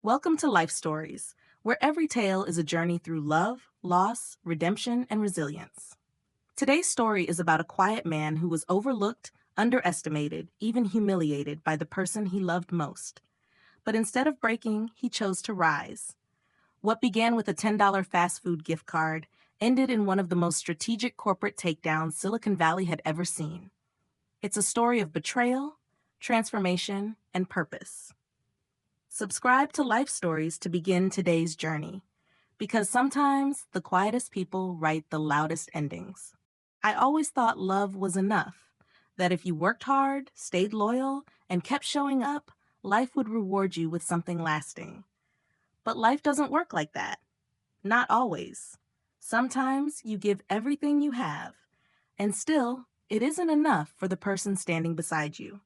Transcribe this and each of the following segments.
Welcome to Life Stories, where every tale is a journey through love, loss, redemption, and resilience. Today's story is about a quiet man who was overlooked, underestimated, even humiliated by the person he loved most. But instead of breaking, he chose to rise. What began with a $10 fast food gift card ended in one of the most strategic corporate takedowns Silicon Valley had ever seen. It's a story of betrayal, transformation, and purpose. Subscribe to Life Stories to begin today's journey, because sometimes the quietest people write the loudest endings. I always thought love was enough, that if you worked hard, stayed loyal, and kept showing up, life would reward you with something lasting. But life doesn't work like that. Not always. Sometimes you give everything you have, and still, it isn't enough for the person standing beside you.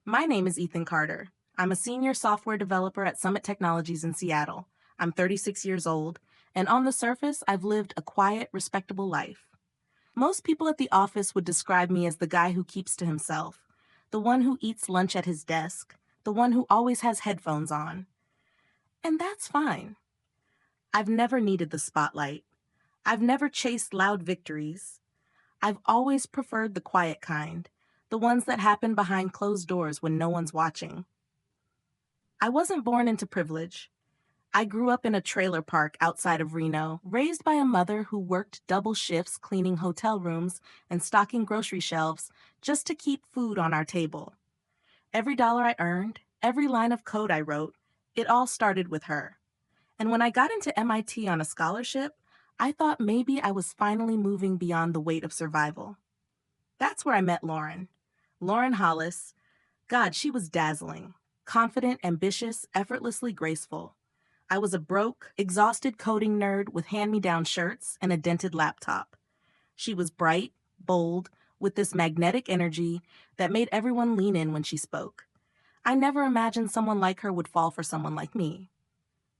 My name is Ethan Carter. I'm a senior software developer at Summit Technologies in Seattle. I'm 36 years old, and on the surface, I've lived a quiet, respectable life. Most people at the office would describe me as the guy who keeps to himself, the one who eats lunch at his desk, the one who always has headphones on. And that's fine. I've never needed the spotlight. I've never chased loud victories. I've always preferred the quiet kind, the ones that happen behind closed doors when no one's watching. I wasn't born into privilege. I grew up in a trailer park outside of Reno, raised by a mother who worked double shifts cleaning hotel rooms and stocking grocery shelves just to keep food on our table. Every dollar I earned, every line of code I wrote, it all started with her. And when I got into MIT on a scholarship, I thought maybe I was finally moving beyond the weight of survival. That's where I met Lauren. Lauren Hollis. God, she was dazzling. Confident, ambitious, effortlessly graceful. I was a broke, exhausted coding nerd with hand-me-down shirts and a dented laptop. She was bright, bold, with this magnetic energy that made everyone lean in when she spoke. I never imagined someone like her would fall for someone like me.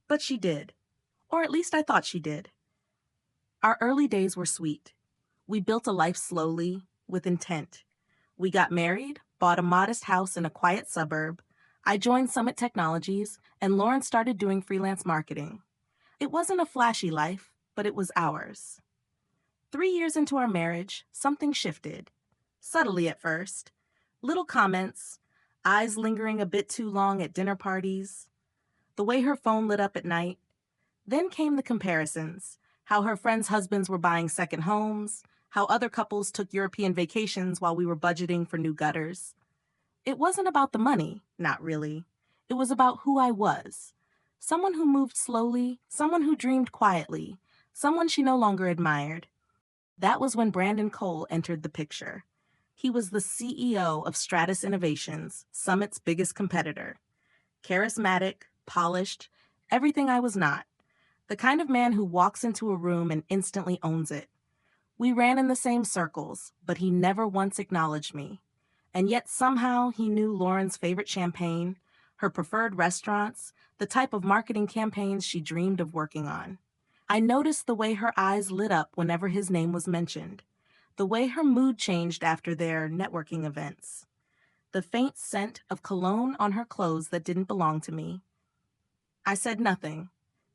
But she did. Or at least I thought she did. Our early days were sweet. We built a life slowly, with intent. We got married, bought a modest house in a quiet suburb. I joined Summit Technologies, and Lauren started doing freelance marketing. It wasn't a flashy life, but it was ours. 3 years into our marriage, something shifted. Subtly at first. Little comments, eyes lingering a bit too long at dinner parties, the way her phone lit up at night. Then came the comparisons, how her friends' husbands were buying second homes, how other couples took European vacations while we were budgeting for new gutters. It wasn't about the money, not really. It was about who I was. Someone who moved slowly, someone who dreamed quietly, someone she no longer admired. That was when Brandon Cole entered the picture. He was the CEO of Stratus Innovations, Summit's biggest competitor. Charismatic, polished, everything I was not. The kind of man who walks into a room and instantly owns it. We ran in the same circles, but he never once acknowledged me. And yet somehow he knew Lauren's favorite champagne, her preferred restaurants, the type of marketing campaigns she dreamed of working on. I noticed the way her eyes lit up whenever his name was mentioned, the way her mood changed after their networking events, the faint scent of cologne on her clothes that didn't belong to me. I said nothing,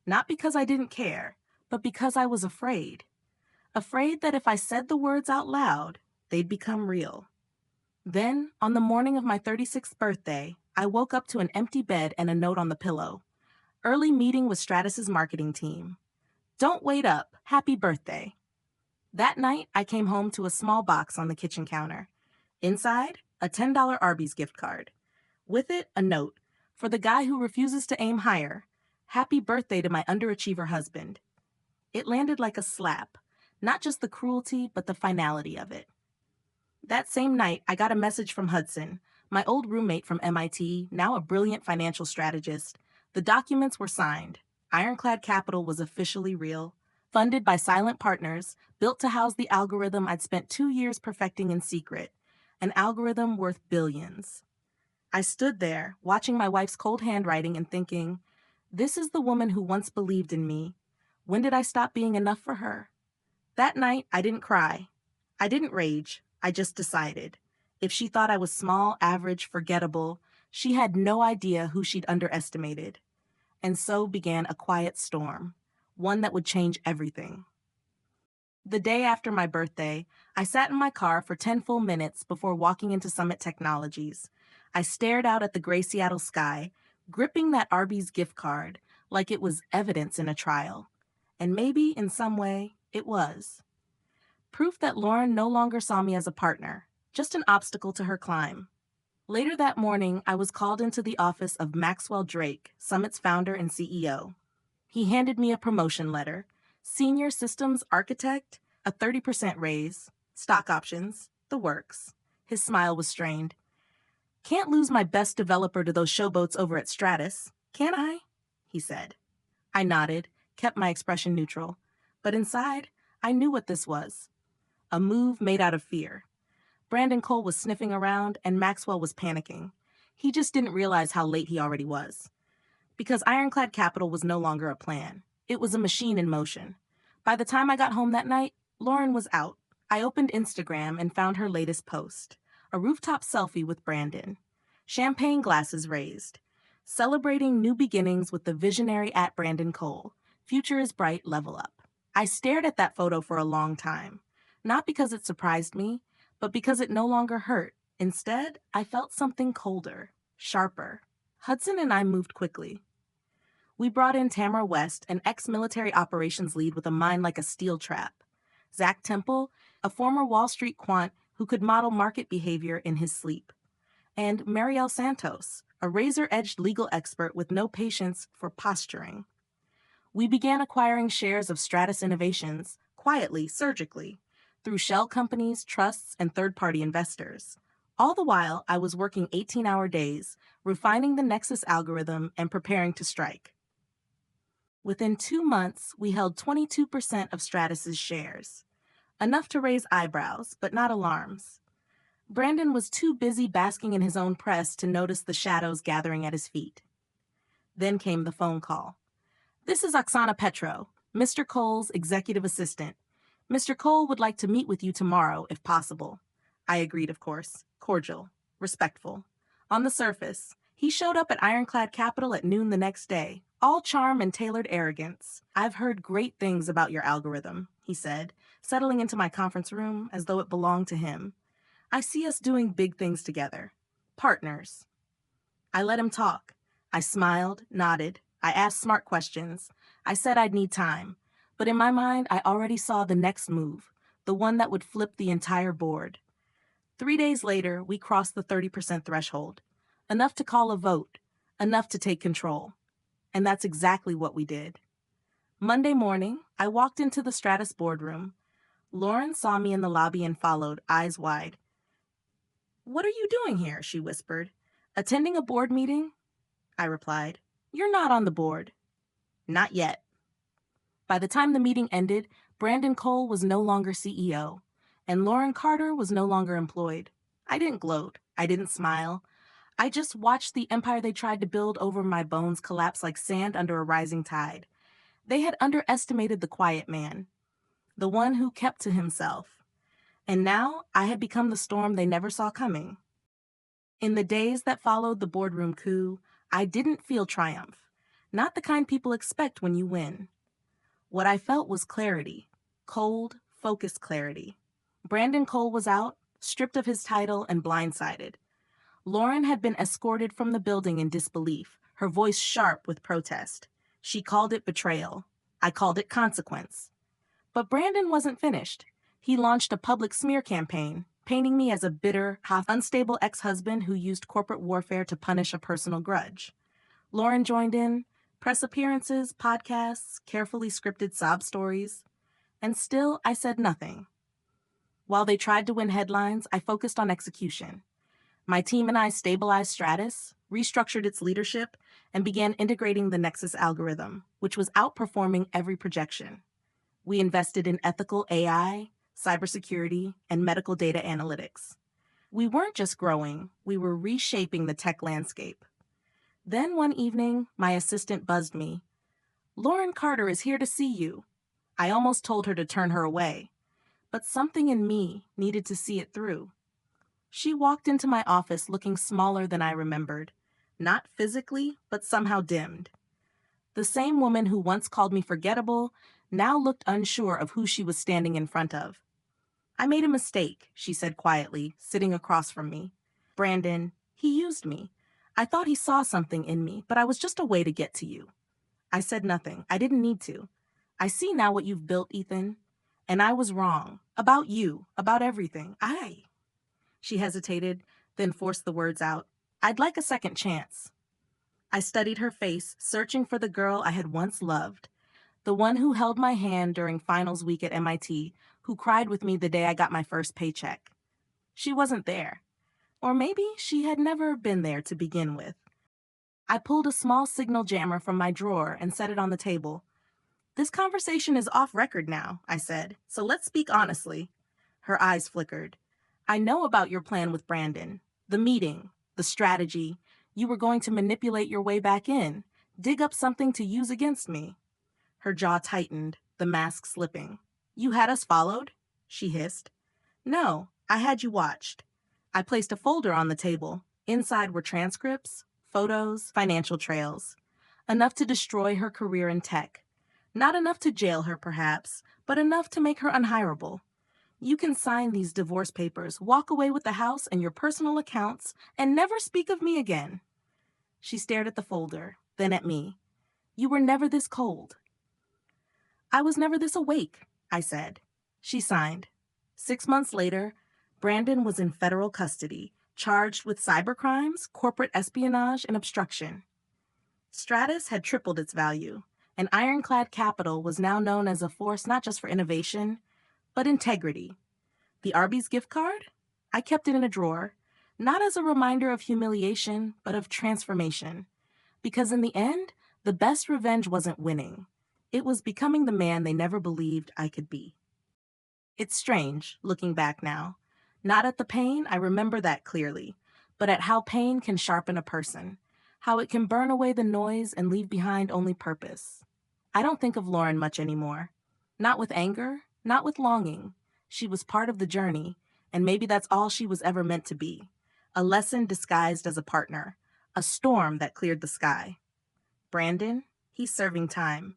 not because I didn't care, but because I was afraid. Afraid that if I said the words out loud, they'd become real. Then, on the morning of my 36th birthday, I woke up to an empty bed and a note on the pillow. Early meeting with Stratus's marketing team. Don't wait up. Happy birthday. That night, I came home to a small box on the kitchen counter. Inside, a $10 Arby's gift card. With it, a note. For the guy who refuses to aim higher. Happy birthday to my underachiever husband. It landed like a slap. Not just the cruelty, but the finality of it. That same night, I got a message from Hudson, my old roommate from MIT, now a brilliant financial strategist. The documents were signed. Ironclad Capital was officially real, funded by silent partners, built to house the algorithm I'd spent 2 years perfecting in secret, an algorithm worth billions. I stood there, watching my wife's cold handwriting and thinking, this is the woman who once believed in me. When did I stop being enough for her? That night, I didn't cry. I didn't rage. I just decided. If she thought I was small, average, forgettable, she had no idea who she'd underestimated. And so began a quiet storm, one that would change everything. The day after my birthday, I sat in my car for 10 full minutes before walking into Summit Technologies. I stared out at the gray Seattle sky, gripping that Arby's gift card like it was evidence in a trial. And maybe, in some way, it was. Proof that Lauren no longer saw me as a partner, just an obstacle to her climb. Later that morning, I was called into the office of Maxwell Drake, Summit's founder and CEO. He handed me a promotion letter, senior systems architect, a 30% raise, stock options, the works. His smile was strained. Can't lose my best developer to those showboats over at Stratus, can I? He said. I nodded, kept my expression neutral. But inside, I knew what this was. A move made out of fear. Brandon Cole was sniffing around, and Maxwell was panicking. He just didn't realize how late he already was. Because Ironclad Capital was no longer a plan. It was a machine in motion. By the time I got home that night, Lauren was out. I opened Instagram and found her latest post, a rooftop selfie with Brandon. Champagne glasses raised. Celebrating new beginnings with the visionary at Brandon Cole. Future is bright, level up. I stared at that photo for a long time. Not because it surprised me, but because it no longer hurt. Instead, I felt something colder, sharper. Hudson and I moved quickly. We brought in Tamara West, an ex-military operations lead with a mind like a steel trap. Zach Temple, a former Wall Street quant who could model market behavior in his sleep. And Marielle Santos, a razor-edged legal expert with no patience for posturing. We began acquiring shares of Stratus Innovations, quietly, surgically, through shell companies, trusts, and third-party investors. All the while, I was working 18-hour days, refining the Nexus algorithm and preparing to strike. Within 2 months, we held 22% of Stratus's shares. Enough to raise eyebrows, but not alarms. Brandon was too busy basking in his own press to notice the shadows gathering at his feet. Then came the phone call. This is Oksana Petro, Mr. Cole's executive assistant. Mr. Cole would like to meet with you tomorrow, if possible. I agreed, of course. Cordial. Respectful. On the surface, he showed up at Ironclad Capital at noon the next day, all charm and tailored arrogance. I've heard great things about your algorithm, he said, settling into my conference room as though it belonged to him. I see us doing big things together. Partners. I let him talk. I smiled, nodded. I asked smart questions. I said I'd need time. But in my mind, I already saw the next move, the one that would flip the entire board. 3 days later, we crossed the 30% threshold. Enough to call a vote. Enough to take control. And that's exactly what we did. Monday morning, I walked into the Stratus boardroom. Lauren saw me in the lobby and followed, eyes wide. What are you doing here? She whispered. Attending a board meeting? I replied. You're not on the board. Not yet. By the time the meeting ended, Brandon Cole was no longer CEO, and Lauren Carter was no longer employed. I didn't gloat. I didn't smile. I just watched the empire they tried to build over my bones collapse like sand under a rising tide. They had underestimated the quiet man, the one who kept to himself. And now I had become the storm they never saw coming. In the days that followed the boardroom coup, I didn't feel triumph. Not the kind people expect when you win. What I felt was clarity. Cold, focused clarity. Brandon Cole was out, stripped of his title and blindsided. Lauren had been escorted from the building in disbelief, her voice sharp with protest. She called it betrayal. I called it consequence. But Brandon wasn't finished. He launched a public smear campaign, painting me as a bitter, unstable ex-husband who used corporate warfare to punish a personal grudge. Lauren joined in, press appearances, podcasts, carefully scripted sob stories. And still, I said nothing. While they tried to win headlines, I focused on execution. My team and I stabilized Stratus, restructured its leadership, and began integrating the Nexus algorithm, which was outperforming every projection. We invested in ethical AI, cybersecurity, and medical data analytics. We weren't just growing, we were reshaping the tech landscape. Then one evening, my assistant buzzed me. Lauren Carter is here to see you. I almost told her to turn her away, but something in me needed to see it through. She walked into my office looking smaller than I remembered, not physically, but somehow dimmed. The same woman who once called me forgettable now looked unsure of who she was standing in front of. I made a mistake, she said quietly, sitting across from me. Brandon, he used me. I thought he saw something in me, but I was just a way to get to you. I said nothing. I didn't need to. I see now what you've built, Ethan. And I was wrong. About you. About everything. She hesitated, then forced the words out. I'd like a second chance. I studied her face, searching for the girl I had once loved. The one who held my hand during finals week at MIT, who cried with me the day I got my first paycheck. She wasn't there. Or maybe she had never been there to begin with. I pulled a small signal jammer from my drawer and set it on the table. This conversation is off record now, I said, so let's speak honestly. Her eyes flickered. I know about your plan with Brandon. The meeting, the strategy. You were going to manipulate your way back in, dig up something to use against me. Her jaw tightened, the mask slipping. You had us followed? She hissed. No, I had you watched. I placed a folder on the table. Inside were transcripts, photos, financial trails. Enough to destroy her career in tech. Not enough to jail her, perhaps, but enough to make her unhireable. You can sign these divorce papers, walk away with the house and your personal accounts, and never speak of me again. She stared at the folder, then at me. You were never this cold. I was never this awake, I said. She signed. 6 months later, Brandon was in federal custody, charged with cybercrimes, corporate espionage, and obstruction. Stratus had tripled its value, and ironclad capital was now known as a force not just for innovation, but integrity. The Arby's gift card? I kept it in a drawer, not as a reminder of humiliation, but of transformation. Because in the end, the best revenge wasn't winning. It was becoming the man they never believed I could be. It's strange, looking back now. Not at the pain, I remember that clearly, but at how pain can sharpen a person, how it can burn away the noise and leave behind only purpose. I don't think of Lauren much anymore. Not with anger, not with longing. She was part of the journey, and maybe that's all she was ever meant to be. A lesson disguised as a partner, a storm that cleared the sky. Brandon, he's serving time.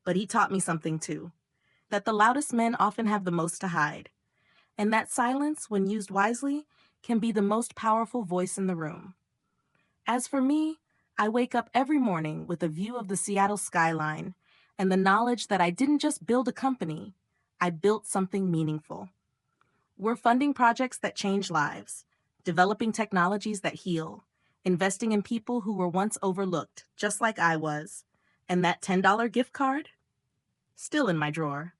But he taught me something too, that the loudest men often have the most to hide, and that silence, when used wisely, can be the most powerful voice in the room. As for me, I wake up every morning with a view of the Seattle skyline and the knowledge that I didn't just build a company, I built something meaningful. We're funding projects that change lives, developing technologies that heal, investing in people who were once overlooked, just like I was. And that $10 gift card? Still in my drawer.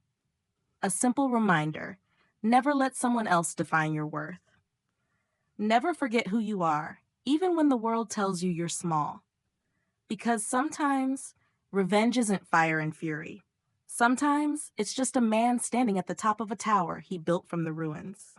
A simple reminder, never let someone else define your worth. Never forget who you are, even when the world tells you you're small. Because sometimes, revenge isn't fire and fury. Sometimes, it's just a man standing at the top of a tower he built from the ruins.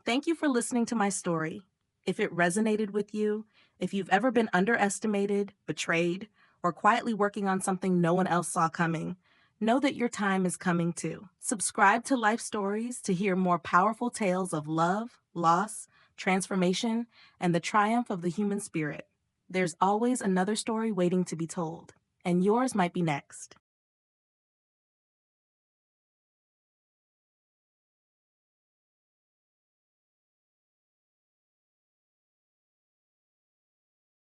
Thank you for listening to my story. If it resonated with you, if you've ever been underestimated, betrayed, or quietly working on something no one else saw coming, know that your time is coming too. Subscribe to Life Stories to hear more powerful tales of love, loss, transformation, and the triumph of the human spirit. There's always another story waiting to be told, and yours might be next.